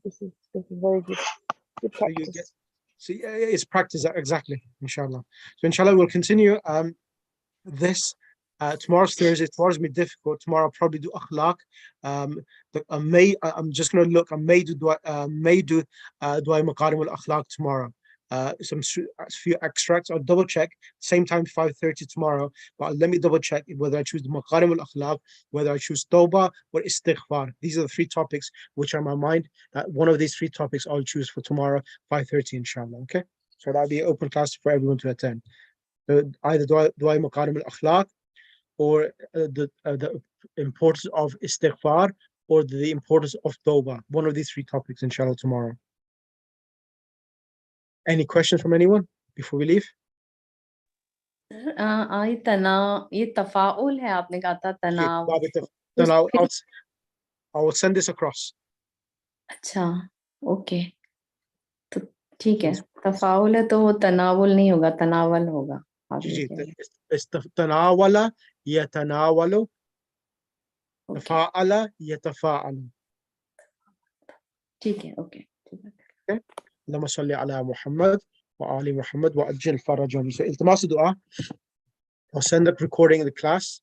This is very good. Good practice.
So it's practice, exactly, inshallah. So inshallah we'll continue this. Tomorrow's Thursday. Tomorrow's gonna be difficult. Tomorrow I'll probably do akhlaq. I'm just gonna look. I may do dua maqarim al akhlaq tomorrow. Some few extracts. I'll double check. Same time 5:30 tomorrow. But let me double check whether I choose the maqarim al akhlaq, whether I choose tawbah or istighfar. These are the three topics which are in my mind. One of these three topics I'll choose for tomorrow 5:30 inshallah. Okay. So that'll be an open class for everyone to attend. Either dua maqarim al akhlaq, or the importance of istighfar, or the importance of tawbah. One of these three topics, inshallah, tomorrow. Any questions from anyone before we leave?
ये तफाउल है आपने कहा था तनाव
I will send this across.
अच्छा okay तो ठीक है तफाउल है तो वो तनावुल नहीं होगा तनावल होगा
तनावला यतनावलु तफाअला यतफाअलु
ठीक है okay
اللهم صل على محمد وآل محمد وأجل فرجهم. So iltimas dua. I'll send the recording of the class